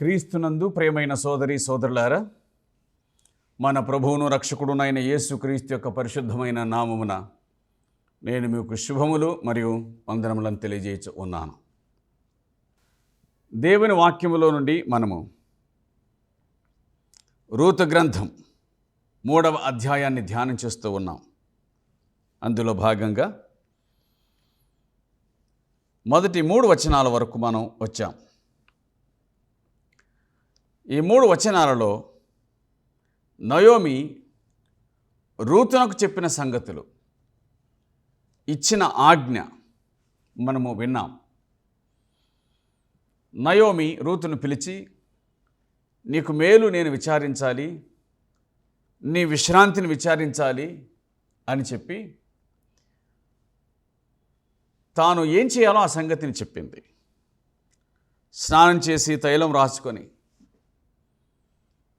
క్రీస్తునందు ప్రియమైన సోదరి సోదరులారా, మన ప్రభువును రక్షకుడునైన యేసుక్రీస్తు యొక్క పరిశుద్ధమైన నామమున నేను మీకు శుభములు మరియు వందనములను తెలియజేయచ్చు ఉన్నాను. దేవుని వాక్యములో నుండి మనము రూతు గ్రంథం 3వ అధ్యాయాన్ని ధ్యానం చేస్తూ ఉన్నాం. అందులో భాగంగా మొదటి 3 వచనాల వరకు మనం వచ్చాం. ఈ 3 వచనాలలో నయోమి రూతునకు చెప్పిన సంగతులు, ఇచ్చిన ఆజ్ఞ మనము విన్నాం. నయోమి రూతును పిలిచి, నీకు మేలు నేను విచారించాలి, నీ విశ్రాంతిని విచారించాలి అని చెప్పి తాను ఏం చేయాలో ఆ సంగతిని చెప్పింది. స్నానం చేసి తైలం రాసుకొని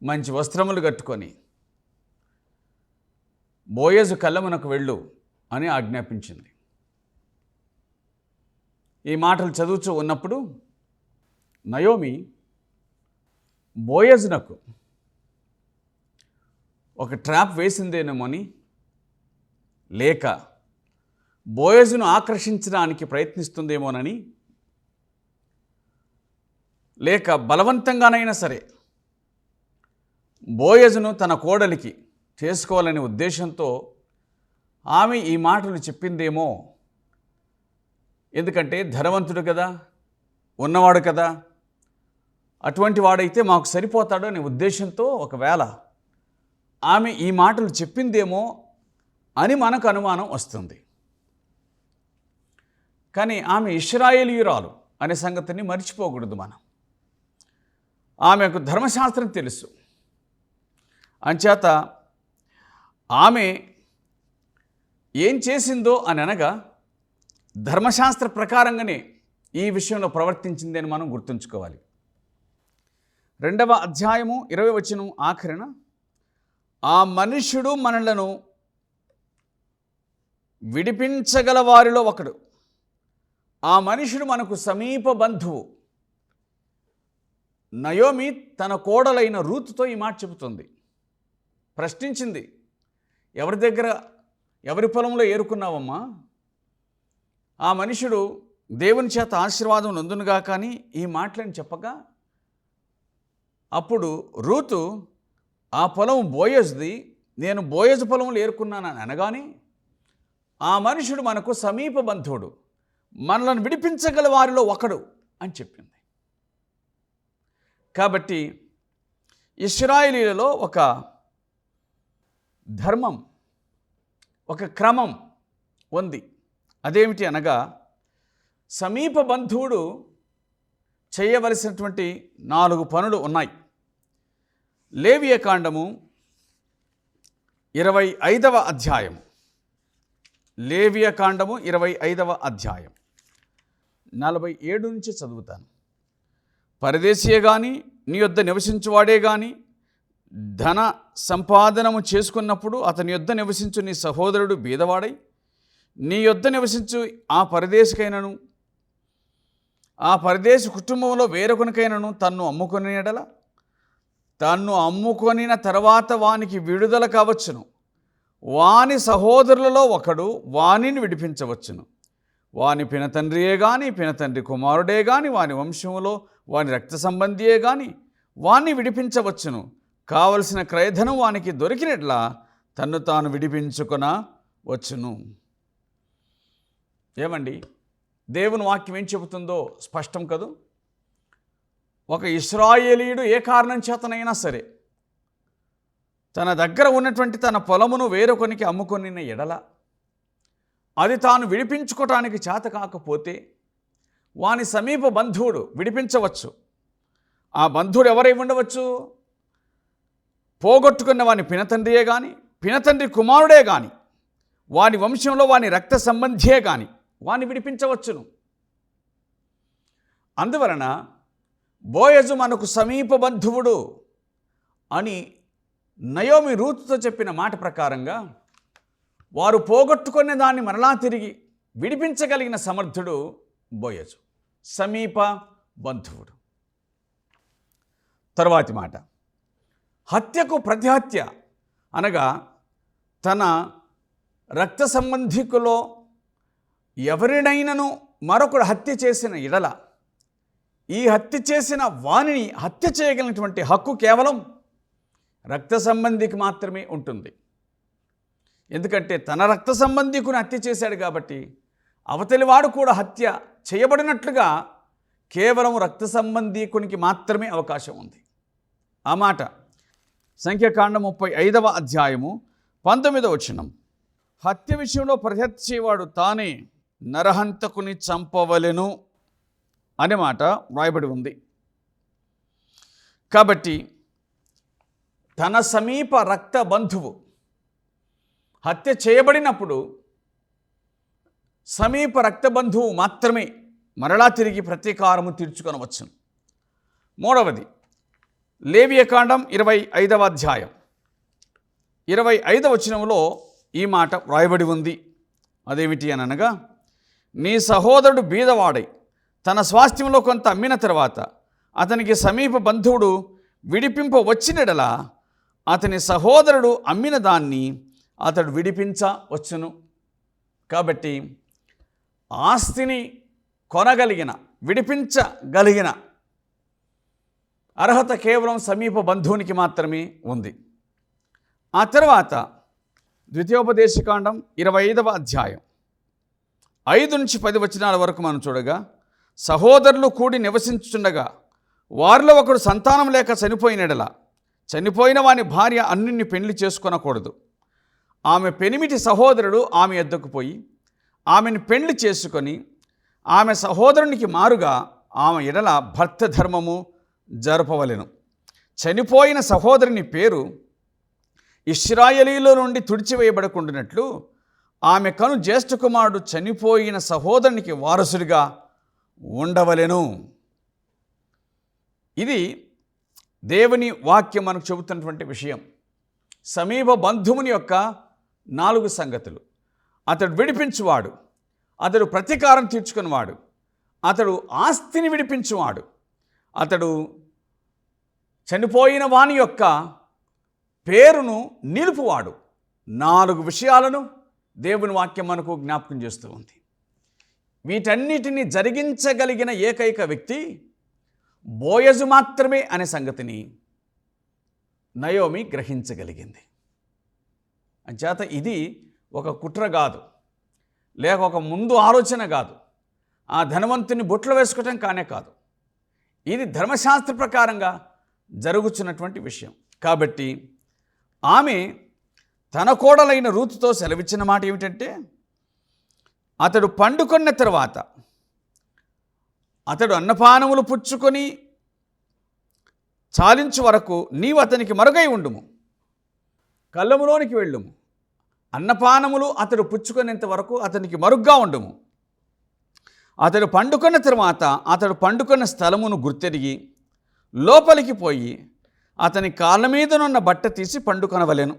మంచి వస్త్రములు కట్టుకొని బోయజు కళ్ళమునకు వెళ్ళు అని ఆజ్ఞాపించింది. ఈ మాటలు చదువుతూ ఉన్నప్పుడు నయోమి బోయజునకు ఒక ట్రాప్ వేసిందేనేమోని, లేక బోయజును ఆకర్షించడానికి ప్రయత్నిస్తుందేమోనని, లేక బలవంతంగానైనా సరే బోయజును తన కోడలికి చేసుకోవాలనే ఉద్దేశంతో ఆమె ఈ మాటలు చెప్పిందేమో. ఎందుకంటే ధనవంతుడు కదా, ఉన్నవాడు కదా, అటువంటి వాడైతే మాకు సరిపోతాడు అనే ఉద్దేశంతో ఒకవేళ ఆమె ఈ మాటలు చెప్పిందేమో అని మనకు అనుమానం వస్తుంది. కానీ ఆమె ఇశ్రాయేలీయురాలు అనే సంగతిని మర్చిపోకూడదు మనం. ఆమెకు ధర్మశాస్త్రం తెలుసు. అంచేత ఆమె ఏం చేసిందో అని అనగా ధర్మశాస్త్ర ప్రకారంగానే ఈ విషయంలో ప్రవర్తించిందని మనం గుర్తుంచుకోవాలి. 2వ అధ్యాయము 20వ వచనం ఆఖరిన, ఆ మనుష్యుడు మనలను విడిపించగల వారిలో ఒకడు. ఆ మనుషుడు మనకు సమీప బంధువు. నయోమి తన కోడలైన రూతుతో ఈ మాట చెబుతుంది. ప్రశ్నించింది, ఎవరి దగ్గర ఎవరి పొలంలో ఏరుకున్నావమ్మా? ఆ మనుషుడు దేవుని చేత ఆశీర్వాదం నొందునుగా కానీ ఈ మాటలని చెప్పగా, అప్పుడు రూతు ఆ పొలం బోయజుది, నేను బోయజు పొలంలో ఏరుకున్నానని అనగానే, ఆ మనుషుడు మనకు సమీప బంధువుడు, మనలను విడిపించగల వారిలో ఒకడు అని చెప్పింది. కాబట్టి ఇశ్రాయేలీలలో ఒక ధర్మం, ఒక క్రమం ఉంది. అదేమిటి అనగా, సమీప బంధువుడు చేయవలసినటువంటి 4 పనులు ఉన్నాయి. లేవియకాండము 25వ అధ్యాయం, లేవియకాండము 25వ అధ్యాయం 47 నుంచి చదువుతాను. పరదేశీయే కానీ, నీ యొద్ద నివసించువాడే కానీ ధన సంపాదనము చేసుకున్నప్పుడు అతని యొద్ద నివసించు నీ సహోదరుడు బీదవాడై నీ యొద్ద నివసించు ఆ పరదేశికైనను ఆ పరదేశ కుటుంబంలో వేరొకనికైనను తన్ను అమ్ముకొని ఎడల, తన్ను అమ్ముకొనిన తర్వాత వానికి విడుదల కావచ్చును. వాని సహోదరులలో ఒకడు వానిని విడిపించవచ్చును. వాని పినతండ్రియే కానీ, పినతండ్రి కుమారుడే కానీ, వాని వంశములో వాని రక్త సంబంధియే కానీ వాణ్ణి విడిపించవచ్చును. కావలసిన క్రయధనం వానికి దొరికినట్లా తన్ను తాను విడిపించుకొన వచ్చును. ఏమండి, దేవుని వాక్యం ఏం చెబుతుందో స్పష్టం కదూ. ఒక ఇశ్రాయేలీయుడు ఏ కారణం చేతనైనా సరే తన దగ్గర ఉన్నటువంటి తన పొలమును వేరొకనికి అమ్ముకొనిన ఎడల, అది తాను విడిపించుకోవటానికి చేత కాకపోతే వాని సమీప బంధువుడు విడిపించవచ్చు. ఆ బంధువుడు ఎవరై ఉండవచ్చు? పోగొట్టుకున్న వాని పినతండ్రియే కానీ, పినతండ్రి కుమారుడే కానీ, వాని వంశంలో వాని రక్త సంబంధియే కానీ వాని విడిపించవచ్చును. అందువలన బోయజు మనకు సమీప బంధువుడు అని నయోమి రూతుతో చెప్పిన మాట ప్రకారంగా వారు పోగొట్టుకునే దాన్ని మరలా తిరిగి విడిపించగలిగిన సమర్థుడు బోయజు, సమీప బంధువుడు. తరువాతి మాట, హత్యకు ప్రతిహత్య అనగా తన రక్త సంబంధికులో ఎవరినైనను మరొకడు హత్య చేసిన ఎడల ఈ హత్య చేసిన వానిని హత్య చేయగలిగినటువంటి హక్కు కేవలం రక్త సంబంధికి మాత్రమే ఉంటుంది. ఎందుకంటే తన రక్త సంబంధికుని హత్య చేశాడు కాబట్టి అవతలివాడు కూడా హత్య చేయబడినట్లుగా కేవలం రక్త సంబంధికునికి మాత్రమే అవకాశం ఉంది. ఆ మాట సంఖ్యాకాండం 35వ అధ్యాయము 19వ వచనం, హత్య విషయంలో ప్రతిహత్య చేయవాడు తానే నరహంతకుని చంపవలెను అనే మాట వ్రాయబడి ఉంది. కాబట్టి తన సమీప రక్త బంధువు హత్య చేయబడినప్పుడు సమీప రక్త బంధువు మాత్రమే మరలా తిరిగి ప్రతీకారము తీర్చుకొనవచ్చును. మూడవది లేవియకాండం 25వ అధ్యాయం 25వ వచనంలో ఈ మాట వ్రాయబడి ఉంది. అదేమిటి అని అనగా, నీ సహోదరుడు బీదవాడై తన స్వాస్థ్యంలో కొంత అమ్మిన తర్వాత అతనికి సమీప బంధువుడు విడిపింప వచ్చినడలా అతని సహోదరుడు అమ్మిన దాన్ని అతడు విడిపించవచ్చును. కాబట్టి ఆస్తిని కొనగలిగిన విడిపించగలిగిన అర్హత కేవలం సమీప బంధువునికి మాత్రమే ఉంది. ఆ తర్వాత ద్వితీయోపదేశకాండం 25వ అధ్యాయం 5 నుంచి 10 వచనాల వరకు మనం చూడగా, సహోదరులు కూడి నివసించుచుండగా వారిలో ఒకడు సంతానం లేక చనిపోయినడలా చనిపోయిన వాని భార్య అన్యుణ్ణి పెళ్లి చేసుకొనకూడదు. ఆమె పెనిమిటి సహోదరుడు ఆమె యొద్దకు పోయి ఆమెను పెళ్లి చేసుకొని ఆమె సహోదరునికి మారుగా ఆమె ఎడల భర్త ధర్మము జరపవలెను. చనిపోయిన సహోదరుని పేరు ఇశ్రాయేలీలో నుండి తుడిచివేయబడకుండానట్లు ఆమె కను జ్యేష్ఠ కుమారుడు చనిపోయిన సహోదరునికి వారసుడిగా ఉండవలెను. ఇది దేవుని వాక్యం మనకు చెబుతున్నటువంటి విషయం. సమీప బంధువుని యొక్క 4 సంగతులు: అతడు విడిపించువాడు, అతడు ప్రతీకారం తీర్చుకున్నవాడు, అతడు ఆస్తిని విడిపించువాడు, అతడు చనిపోయిన వాని యొక్క పేరును నిలుపువాడు. 4 విషయాలను దేవుని వాక్యం మనకు జ్ఞాపకం చేస్తూ ఉంది. వీటన్నిటిని జరిగించగలిగిన ఏకైక వ్యక్తి బోయజు మాత్రమే అనే సంగతిని నయోమి గ్రహించగలిగింది. అంచేత ఇది ఒక కుట్ర కాదు, లేక ఒక ముందు ఆలోచన కాదు, ఆ ధనవంతుని బొట్లు వేసుకోవటం కానే కాదు. ఇది ధర్మశాస్త్ర ప్రకారంగా జరుగుతున్నటువంటి విషయం. కాబట్టి ఆమె తన కోడలైన రూతుతో సెలవిచ్చిన మాట ఏమిటంటే, అతడు పండుకొన్న తర్వాత అతడు అన్నపానములు పుచ్చుకొని చాలించు వరకు నీవు అతనికి మరుగై ఉండుము, కళ్ళములోనికి వెళ్ళుము, అన్నపానములు అతడు పుచ్చుకునేంత వరకు అతనికి మరుగ్గా ఉండుము. అతడు పండుకున్న తర్వాత అతడు పండుకున్న స్థలమును గుర్తెరిగి లోపలికి పోయి అతని కాళ్ళ మీదనున్న బట్ట తీసి పండుకొనవలెను.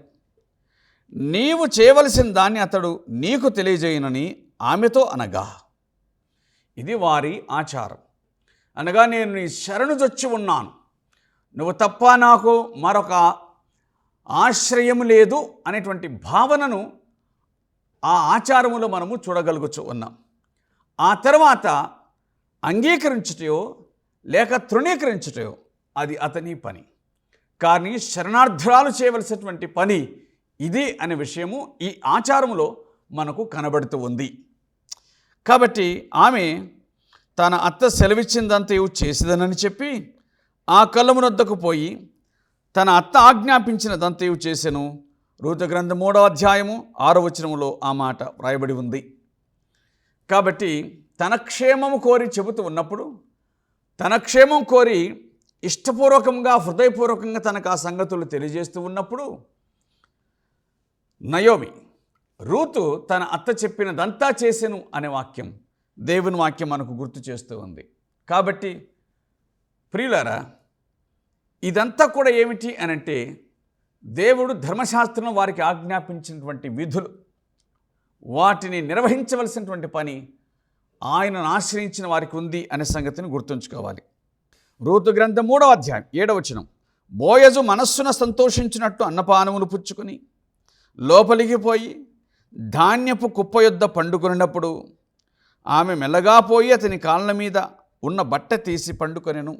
నీవు చేయవలసిన దాన్ని అతడు నీకు తెలియజేయనని ఆమెతో అనగా, ఇది వారి ఆచారం. అనగా, నేను నీ శరణు జొచ్చి ఉన్నాను, నువ్వు తప్ప నాకు మరొక ఆశ్రయం లేదు అనేటువంటి భావనను ఆ ఆచారములో మనము చూడగలుగుతూ ఉన్నాం. ఆ తర్వాత అంగీకరించుటయో లేక తృణీకరించుటయో అది అతని పని. కానీ శరణార్థురాలు చేయవలసినటువంటి పని ఇది అనే విషయము ఈ ఆచారములో మనకు కనబడుతూ ఉంది. కాబట్టి ఆమె తన అత్త సెలవిచ్చిందంతయు చేసేదనని చెప్పి ఆ కళ్ళమునొద్దకు పోయి తన అత్త ఆజ్ఞాపించినదంతయు చేసెను. రూతు గ్రంథం 3వ అధ్యాయము 6వ వచనములో ఆ మాట వ్రాయబడి ఉంది. కాబట్టి తన క్షేమము కోరి చెబుతూ ఉన్నప్పుడు, తన క్షేమం కోరి ఇష్టపూర్వకంగా హృదయపూర్వకంగా తనకు ఆ సంగతులు తెలియజేస్తూ ఉన్నప్పుడు, నయోమి రూతు తన అత్త చెప్పినదంతా చేసెను అనే వాక్యం దేవుని వాక్యం మనకు గుర్తు చేస్తూ ఉంది. కాబట్టి ప్రియులారా, ఇదంతా కూడా ఏమిటి అనంటే, దేవుడు ధర్మశాస్త్రం వారికి ఆజ్ఞాపించినటువంటి విధులు, వాటిని నిర్వహించవలసినటువంటి పని ఆయనను ఆశ్రయించిన వారికి ఉంది అనే సంగతిని గుర్తుంచుకోవాలి. రూతు గ్రంథం 3వ అధ్యాయం 7వ వచనం. బోయజు మనస్సున సంతోషించినట్టు అన్నపానములు పుచ్చుకొని లోపలికి పోయి ధాన్యపు కుప్ప యొద్ద పండుకొనినప్పుడు ఆమె మెల్లగా పోయి అతని కాళ్ళ మీద ఉన్న బట్ట తీసి పండుకొనెను.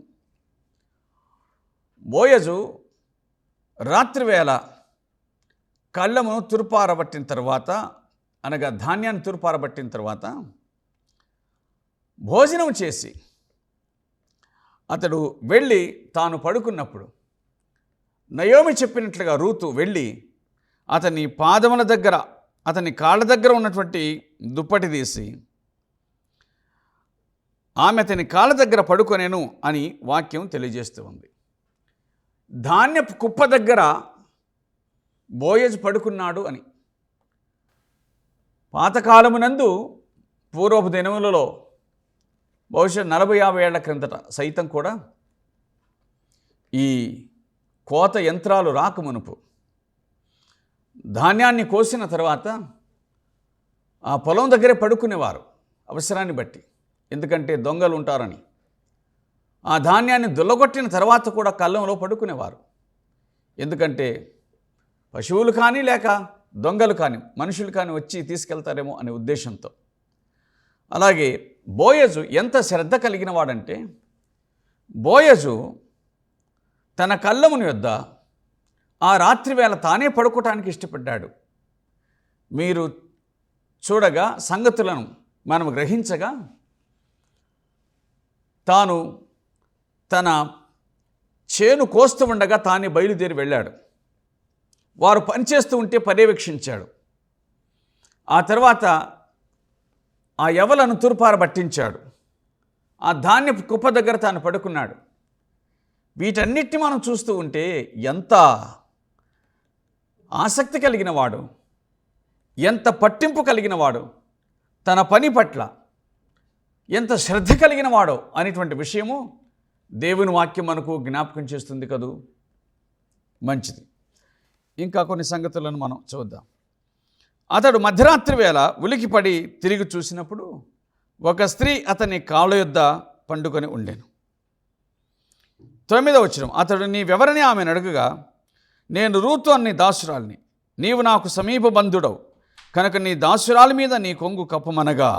బోయజు రాత్రివేళ కళ్ళమును తురుపారబట్టిన తర్వాత, అనగా ధాన్యాన్ని తురుపారబట్టిన తర్వాత భోజనం చేసి అతడు వెళ్ళి తాను పడుకున్నప్పుడు నయోమి చెప్పినట్లుగా రూతు వెళ్ళి అతని పాదముల దగ్గర, అతని కాళ్ళ దగ్గర ఉన్నటువంటి దుప్పటి తీసి ఆమె అతని కాళ్ళ దగ్గర పడుకొనేను అని వాక్యం తెలియజేస్తూ ఉంది. ధాన్యపు కుప్ప దగ్గర బోయజు పడుకున్నాడు అని. పాతకాలమునందు పూర్వపు దినములలో బహుశా 40-50 ఏళ్ల క్రిందట సైతం కూడా ఈ కోత యంత్రాలు రాకమునుపు ధాన్యాన్ని కోసిన తర్వాత ఆ పొలం దగ్గరే పడుకునేవారు అవసరాన్ని బట్టి. ఎందుకంటే దొంగలు ఉంటారని. ఆ ధాన్యాన్ని దుల్లగొట్టిన తర్వాత కూడా కళ్ళంలో పడుకునేవారు. ఎందుకంటే పశువులు కానీ లేక దొంగలు కానీ మనుషులు కానీ వచ్చి తీసుకెళ్తారేమో అనే ఉద్దేశంతో. అలాగే బోయజు ఎంత శ్రద్ధ కలిగిన వాడంటే, బోయజు తన కళ్ళముని యొద్ద ఆ రాత్రివేళ తానే పడుకోవటానికి ఇష్టపడ్డాడు. మీరు చూడగా సంగతులను మనం గ్రహించగా, తాను తన చేను కోస్తూ ఉండగా తానే బయలుదేరి వెళ్ళాడు. వారు పనిచేస్తూ ఉంటే పర్యవేక్షించాడు. ఆ తర్వాత ఆ యవలను తూర్పారబట్టించాడు. ఆ ధాన్యపు కుప్ప దగ్గర తాను పడుకున్నాడు. వీటన్నిటిని మనం చూస్తూ ఉంటే ఎంత ఆసక్తి కలిగిన వాడు, ఎంత పట్టింపు కలిగిన వాడు, తన పని పట్ల ఎంత శ్రద్ధ కలిగిన వాడో అనేటువంటి విషయము దేవుని వాక్యం మనకు జ్ఞాపకం చేస్తుంది కదూ. మంచిది. ఇంకా కొన్ని సంగతులను మనం చూద్దాం. అతడు మధ్యరాత్రి వేళ ఉలికిపడి తిరిగి చూసినప్పుడు ఒక స్త్రీ అతని కాళ్ళ యొద్ద పండుకొని ఉండెను. 9వ వచనం. అతడు నీవెవరని ఆమెను అడుగగా, నేను రూతు అన్ని దాసురాలిని, నీవు నాకు సమీప బంధుడవు కనుక నీ దాసురాలి మీద నీ కొంగు కప్పమనగా.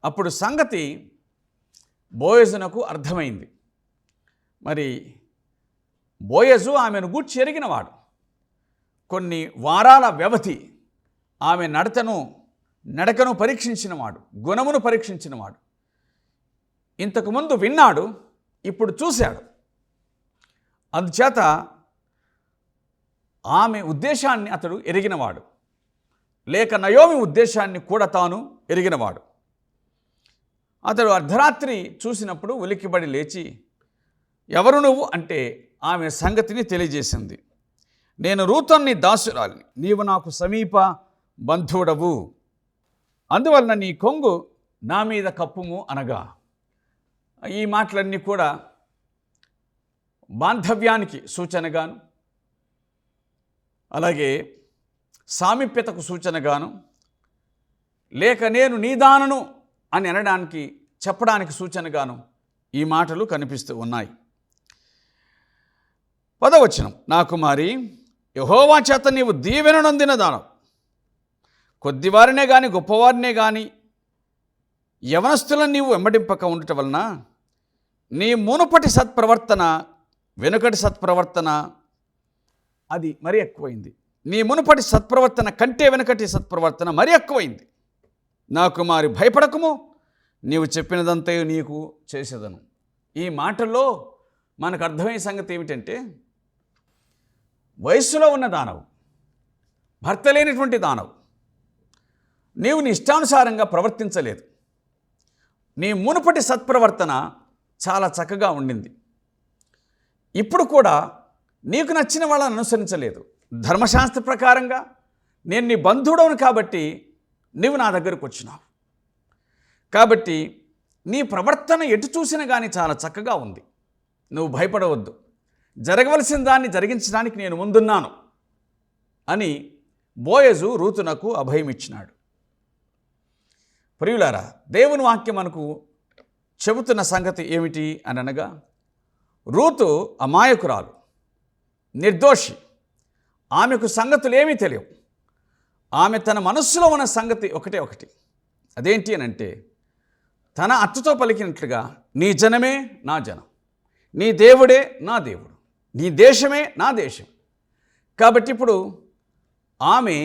అప్పుడు సంగతి బోయజునకు అర్థమైంది. మరి బోయజు ఆమెను గూర్చి ఎరిగినవాడు. కొన్ని వారాల వ్యవధి ఆమె నడకను పరీక్షించినవాడు, గుణమును పరీక్షించినవాడు. ఇంతకుముందు విన్నాడు, ఇప్పుడు చూశాడు. అందుచేత ఆమె ఉద్దేశాన్ని అతడు ఎరిగినవాడు, లేక నయోమి ఉద్దేశాన్ని కూడా తాను ఎరిగినవాడు. అతడు అర్ధరాత్రి చూసినప్పుడు ఉలిక్కిబడి లేచి, ఎవరు నువ్వు అంటే ఆమె సంగతిని తెలియజేసింది. నేను రూతు దాసురాలిని, నీవు నాకు సమీప బంధువుడవు, అందువలన నీ కొంగు నా మీద కప్పుము అనగా. ఈ మాటలన్నీ కూడా బాంధవ్యానికి సూచనగాను, అలాగే సామీప్యతకు సూచనగాను, లేక నేను నీదానను అని అనడానికి చెప్పడానికి సూచనగాను ఈ మాటలు కనిపిస్తూ ఉన్నాయి. 10వ వచనం. నా కుమారి, యెహోవా చేత నీవు దీవెన నొందిన దానవు, కొద్దివారినే కానీ గొప్పవారినే కానీ యవనస్తులను నీవు వెంబడింపక ఉండటం వలన నీ మునుపటి సత్ప్రవర్తన వెనుకటి సత్ప్రవర్తన అది మరీ ఎక్కువైంది. నీ మునుపటి సత్ప్రవర్తన కంటే వెనుకటి సత్ప్రవర్తన మరీ ఎక్కువైంది. నా కుమారి, భయపడకము, నీవు చెప్పినదంతా నీకు చేసేదను. ఈ మాటల్లో మనకు అర్థమయ్యే సంగతి ఏమిటంటే, వయస్సులో ఉన్న దానవు, భర్త లేనిటువంటి దానవు, నీవు నీ ఇష్టానుసారంగా ప్రవర్తించలేదు. నీ మునుపటి సత్ప్రవర్తన చాలా చక్కగా ఉండింది. ఇప్పుడు కూడా నీకు నచ్చిన వాళ్ళని అనుసరించలేదు. ధర్మశాస్త్ర ప్రకారంగా నేను నీ బంధువుడవును కాబట్టి నీవు నా దగ్గరకు వచ్చినావు. కాబట్టి నీ ప్రవర్తన ఎటు చూసినా కానీ చాలా చక్కగా ఉంది. నువ్వు భయపడవద్దు, జరగవలసిన దాన్ని జరిగించడానికి నేను ముందున్నాను అని బోయజు రూతునకు అభయం ఇచ్చినాడు. ప్రియులారా, దేవుని వాక్యం మనకు చెబుతున్న సంగతి ఏమిటి అని అనగా, రూతు అమాయకురాలు, నిర్దోషి. ఆమెకు సంగతులు ఏమీ తెలియవు. ఆమె తన మనస్సులో ఉన్న సంగతి ఒకటి. అదేంటి అని అంటే, తన అత్తతో పలికినట్లుగా, నీ జనమే నా జనం, నీ దేవుడే నా దేవుడు, నీ దేశమే నా దేశం. కాబట్టి ఇప్పుడు ఆమె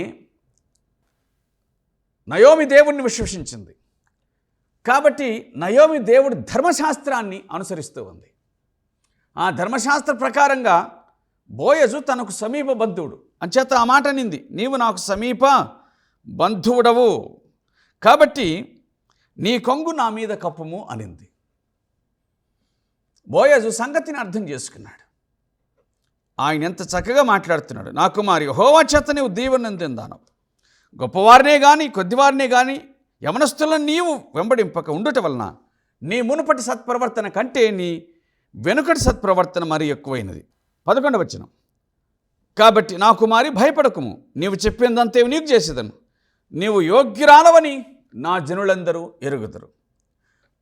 నయోమి దేవుణ్ణి విశ్వసించింది. కాబట్టి నయోమి దేవుడి ధర్మశాస్త్రాన్ని అనుసరిస్తూ ఉంది. ఆ ధర్మశాస్త్ర ప్రకారంగా బోయజు తనకు సమీప బంధువుడు అంచేత ఆ మాట అనింది, నీవు నాకు సమీప బంధువుడవు, కాబట్టి నీ కొంగు నా మీద కప్పుము అనింది. బోయజు సంగతిని అర్థం చేసుకున్నాడు. ఆయన ఎంత చక్కగా మాట్లాడుతున్నాడు. నా కుమారి, యెహోవా చేత నీవు దీవెనందిందాను. గొప్పవారినే కానీ కొద్దివారినే కానీ యవనస్తులను నీవు వెంబడింపక ఉండుట వలన నీ మునుపటి సత్ప్రవర్తన కంటే నీ వెనుకటి సత్ప్రవర్తన మరీ ఎక్కువైనది. 11వ వచనం, కాబట్టి నా కుమారి భయపడకుము, నీవు చెప్పిందంతే నీకు చేసేదను, నీవు యోగ్యురాలవని నా జనులందరూ ఎరుగుదురు.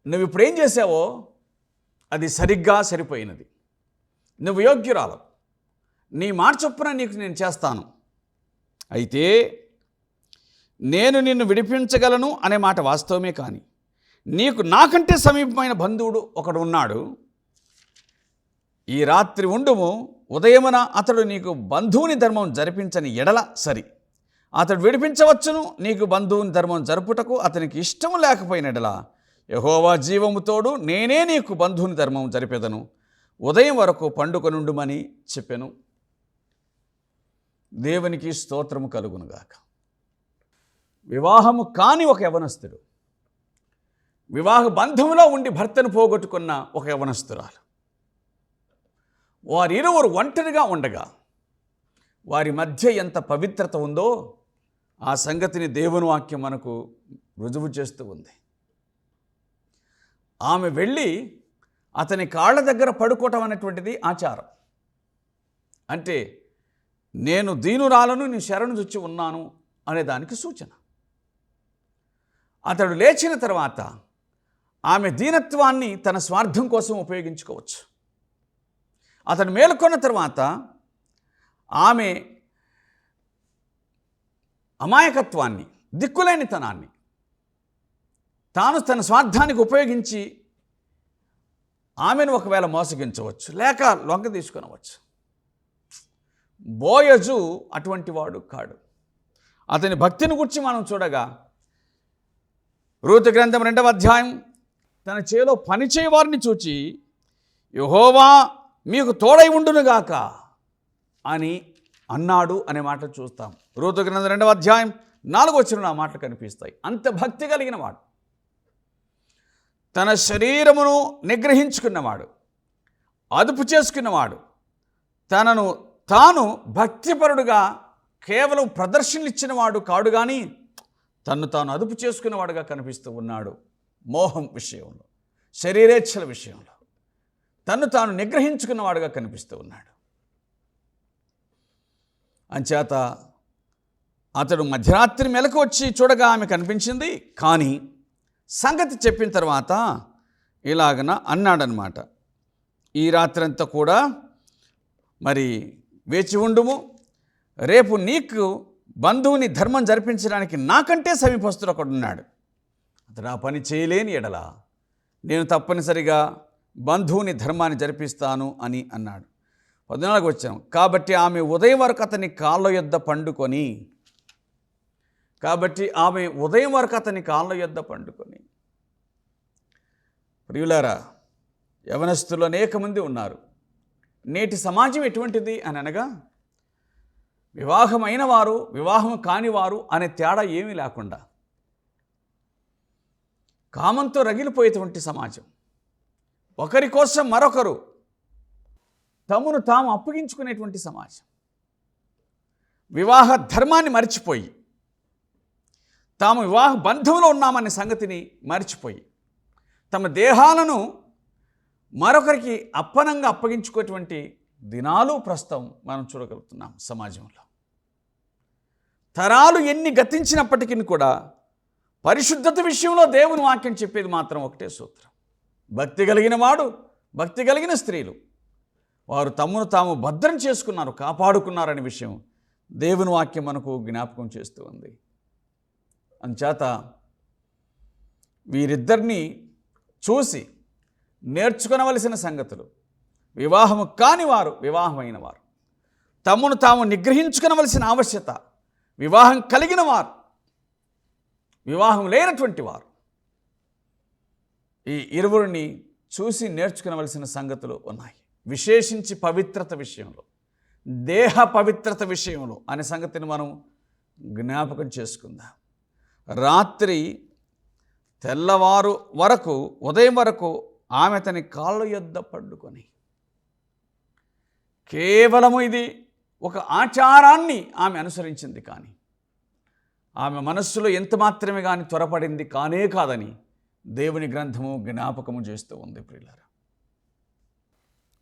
నువ్వు ఇప్పుడు ఏం చేసావో అది సరిగ్గా సరిపోయినది. నువ్వు యోగ్యురాలవు, నీ మాట చొప్పున నీకు నేను చేస్తాను. అయితే నేను నిన్ను విడిపించగలను అనే మాట వాస్తవమే, కానీ నీకు నాకంటే సమీపమైన బంధువుడు ఒకడు ఉన్నాడు. ఈ రాత్రి ఉండుము, ఉదయమున అతడు నీకు బంధువుని ధర్మం జరిపించని ఎడల సరి, అతడు విడిపించవచ్చును. నీకు బంధువుని ధర్మం జరుపుటకు అతనికి ఇష్టము లేకపోయిన ఎడల యెహోవా జీవముతోడు నేనే నీకు బంధువుని ధర్మం జరిపెదను, ఉదయం వరకు పండుకొనుండుమని చెప్పెను. దేవునికి స్తోత్రము కలుగునుగాక. వివాహము కాని ఒక యవనస్తుడు, వివాహ బంధంలో ఉండి భర్తను పోగొట్టుకున్న ఒక యవనస్తురాలు, వారిరువురు ఒంటరిగా ఉండగా వారి మధ్య ఎంత పవిత్రత ఉందో ఆ సంగతిని దేవుని వాక్యం మనకు రుజువు చేస్తూ ఉంది. ఆమె వెళ్ళి అతని కాళ్ళ దగ్గర పడుకోవటం అనేటువంటిది ఆచారం. అంటే నేను దీనురాలను, నీ శరణు చొచ్చి ఉన్నాను అనే దానికి సూచన. అతడు లేచిన తర్వాత ఆమె దీనత్వాన్ని తన స్వార్థం కోసం ఉపయోగించుకోవచ్చు. అతడు మేలుకొన్న తర్వాత ఆమె అమాయకత్వాన్ని, దిక్కులేనితనాన్ని తాను తన స్వార్థానికి ఉపయోగించి ఆమెను ఒకవేళ మోసగించవచ్చు, లేక లొంగ తీసుకొనవచ్చు. బోయజు అటువంటి వాడు కాడు. అతని భక్తిని గురించి మనం చూడగా, రూతు గ్రంథం 2వ అధ్యాయం, తన చేలో పనిచేయవారిని చూచి యెహోవా మీకు తోడై ఉండునుగాక అని అన్నాడు అనే మాట చూస్తాం. రూతు గ్రంథం 2వ అధ్యాయం 4వ వచనంలో ఆ మాటలు కనిపిస్తాయి. అంత భక్తి కలిగిన వాడు, తన శరీరమును నిగ్రహించుకున్నవాడు, అదుపు చేసుకున్నవాడు, తనను తాను భక్తిపరుడుగా కేవలం ప్రదర్శనలు ఇచ్చినవాడు కాడు, కానీ తన్ను తాను అదుపు చేసుకునేవాడుగా కనిపిస్తూ ఉన్నాడు. మోహం విషయంలో, శరీరేచ్ఛల విషయంలో తన్ను తాను నిగ్రహించుకున్నవాడుగా కనిపిస్తూ ఉన్నాడు. అంచేత అతడు మధ్యరాత్రి మెలకు వచ్చి చూడగా ఆమె కనిపించింది, కానీ సంగతి చెప్పిన తర్వాత ఇలాగన అన్నాడనమాట, ఈ రాత్రంతా కూడా మరి వేచి ఉండుము, రేపు నీకు బంధువుని ధర్మం జరిపించడానికి నాకంటే సమీపస్తుడు ఒకడున్నాడు, అతడు ఆ పని చేయలేని ఎడల నేను తప్పనిసరిగా బంధువుని ధర్మాన్ని జరిపిస్తాను అని అన్నాడు. 14వ వచనం, కాబట్టి ఆమె ఉదయం వరకు అతని కాళ్ళ యొద్ద పండుకొని, ప్రియులారా, యవనస్తులు అనేక మంది ఉన్నారు. నేటి సమాజం ఎటువంటిది అని అనగా, వివాహమైన వారు, వివాహం కానివారు అనే తేడా ఏమీ లేకుండా కామంతో రగిలిపోయేటువంటి సమాజం. ఒకరి కోసం మరొకరు తమను తాము అప్పగించుకునేటువంటి సమాజం. వివాహ ధర్మాన్ని మర్చిపోయి, తాము వివాహ బంధంలో ఉన్నామనే సంగతిని మర్చిపోయి, తమ దేహాలను మరొకరికి అప్పనంగా అప్పగించుకునేటువంటి దినాలు ప్రస్తుతం మనం చూడగలుగుతున్నాం సమాజంలో. తరాలు ఎన్ని గతించినప్పటికీ కూడా పరిశుద్ధత విషయంలో దేవుని వాక్యం చెప్పేది మాత్రం ఒకటే సూత్రం, భక్తి కలిగిన వాడు, భక్తి కలిగిన స్త్రీలు వారు తమను తాము భద్రం చేసుకున్నారు, కాపాడుకున్నారనే విషయం దేవుని వాక్యం మనకు జ్ఞాపకం చేస్తూ ఉంది. అంచేత వీరిద్దరిని చూసి నేర్చుకొనవలసిన సంగతులు, వివాహము కాని వారు, వివాహమైన వారు, తమను తాము నిగ్రహించుకొనవలసిన ఆవశ్యకత, వివాహం కలిగిన వారు, వివాహం లేనటువంటి వారు, ఈ ఇరువురిని చూసి నేర్చుకునవలసిన సంగతులు ఉన్నాయి. విశేషించి పవిత్రత విషయంలో, దేహ పవిత్రత విషయంలో అనే సంగతిని మనం జ్ఞాపకం చేసుకుందాం. రాత్రి తెల్లవారు వరకు, ఉదయం వరకు ఆమె తన కాళ్ళ యొద్ద పడుకొని, కేవలము ఇది ఒక ఆచారాన్ని ఆమె అనుసరించింది, కానీ ఆమె మనస్సులో ఎంత మాత్రమే కానీ త్వరపడింది కానే కాదని దేవుని గ్రంథము జ్ఞాపకము చేస్తూ ఉంది. ప్రియులారా,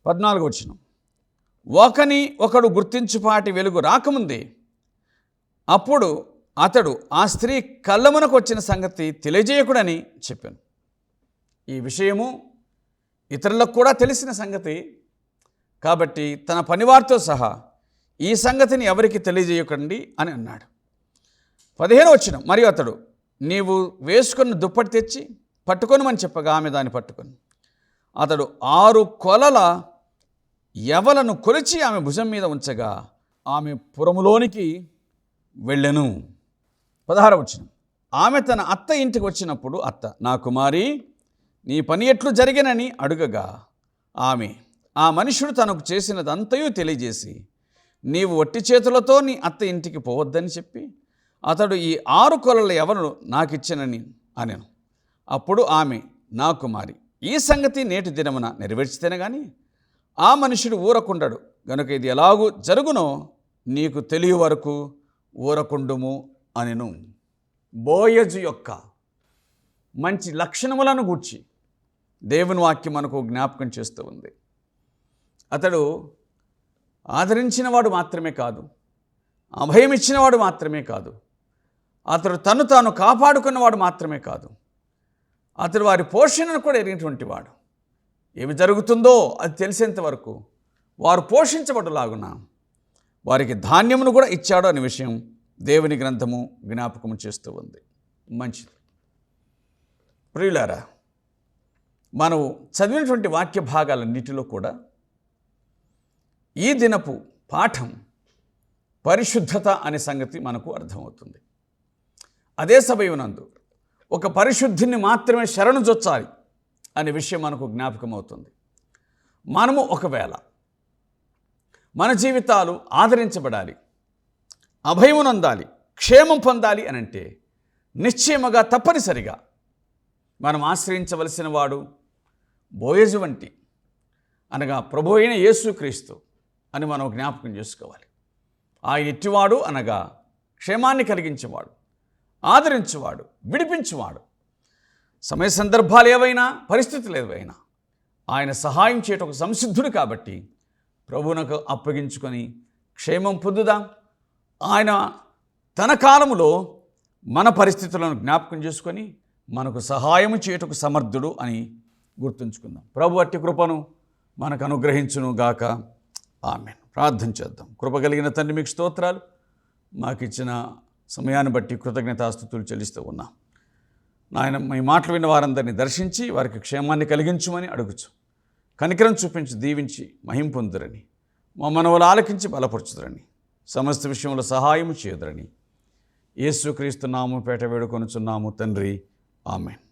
14వ వచనం, ఒకని ఒకడు గుర్తించుపాటి వెలుగు రాకముందే అప్పుడు అతడు ఆ స్త్రీ కళ్ళమునకు వచ్చిన సంగతి తెలియజేయకుడని చెప్పాను. ఈ విషయము ఇతరులకు కూడా తెలిసిన సంగతి కాబట్టి తన పనివారితో సహా ఈ సంగతిని ఎవరికి తెలియజేయకండి అని అన్నాడు. 15వ వచనం, మరియు అతడు నీవు వేసుకున్న దుప్పటి తెచ్చి పట్టుకొనమని చెప్పగా ఆమె దాన్ని పట్టుకొని అతడు 6 కొలల యవలను కొలిచి ఆమె భుజం మీద ఉంచగా ఆమె పురములోనికి వెళ్ళెను. 16వ వచనం, ఆమె తన అత్త ఇంటికి వచ్చినప్పుడు అత్త, నా కుమారి నీ పని ఎట్లు జరిగినని అడుగగా ఆమె ఆ మనుషుడు తనకు చేసినదంతయు తెలియజేసి నీవు ఒట్టి చేతులతో నీ అత్త ఇంటికి పోవద్దని చెప్పి అతడు ఈ 6 కొలల యవను నాకిచ్చినని అనెను. అప్పుడు ఆమె, నా కుమారి ఈ సంగతి నేటి దినమున నెరవేర్చితేనే కానీ ఆ మనుషుడు ఊరకుండడు గనుక ఇది ఎలాగూ జరుగునో నీకు తెలియ వరకు ఊరకుండుము అనెను. బోయజు యొక్క మంచి లక్షణములను గూర్చి దేవుని వాక్యం మనకు జ్ఞాపకం చేస్తూ ఉంది. అతడు ఆదరించినవాడు మాత్రమే కాదు, అభయం ఇచ్చినవాడు మాత్రమే కాదు, అతడు తను తాను కాపాడుకున్నవాడు మాత్రమే కాదు, అతడు వారి పోషణను కూడా ఎరిగినటువంటి వాడు. ఏమి జరుగుతుందో అది తెలిసేంత వరకు వారు పోషించబడులాగున వారికి ధాన్యమును కూడా ఇచ్చాడు అనే విషయం దేవుని గ్రంథము జ్ఞాపకం చేస్తూ ఉంది. మంచిది ప్రియులారా, మనం చదివినటువంటి వాక్య భాగాలన్నిటిలో కూడా ఈ దినపు పాఠం పరిశుద్ధత అనే సంగతి మనకు అర్థమవుతుంది. అదే సమయమునందు ఒక పరిశుద్ధిని మాత్రమే శరణు జొచ్చాలి అనే విషయం మనకు జ్ఞాపకం అవుతుంది. మనము ఒకవేళ మన జీవితాలు ఆదరించబడాలి, అభయమునందాలి, క్షేమం పొందాలి అని అంటే నిశ్చయముగా తప్పనిసరిగా మనం ఆశ్రయించవలసిన వాడు బోయజు వంటి, అనగా ప్రభు అయిన యేసుక్రీస్తు అని మనం జ్ఞాపకం చేసుకోవాలి. ఆ ఎట్టివాడు అనగా క్షేమాన్ని కలిగించేవాడు, ఆదరించేవాడు, విడిపించేవాడు. సమయ సందర్భాలు ఏవైనా, పరిస్థితులు ఏవైనా ఆయన సహాయం చేయటం ఒక సంసిద్ధుడు కాబట్టి ప్రభువునకు అప్పగించుకొని క్షేమం పొందుదాం. ఆయన తన కాలములో మన పరిస్థితులను జ్ఞాపకం చేసుకొని మనకు సహాయం చేయటకు సమర్థుడు అని గుర్తుంచుకుందాం. ప్రభు అట్టి కృపను మనకు అనుగ్రహించును గాక. ఆమేన్. ప్రార్థన చేద్దాం. కృప కలిగిన తండ్రి, మీకు స్తోత్రాలు. మాకు ఇచ్చిన సమయాన్ని బట్టి కృతజ్ఞతాస్తుతులు చెల్లిస్తూ ఉన్నాం. నాయన, మీ మాటలు విన్న వారందరినీ దర్శించి వారికి క్షేమాన్ని కలిగించమని అడుగుచు, కనికరం చూపించి దీవించి మహిం పొందురని, మా మనవలు ఆలకించి బలపరచుదురని, సమస్త విషయంలో సహాయము చేయుదురని యేసుక్రీస్తు నామముపేట వేడుకొనుచున్నాము తండ్రి. ఆమేన్.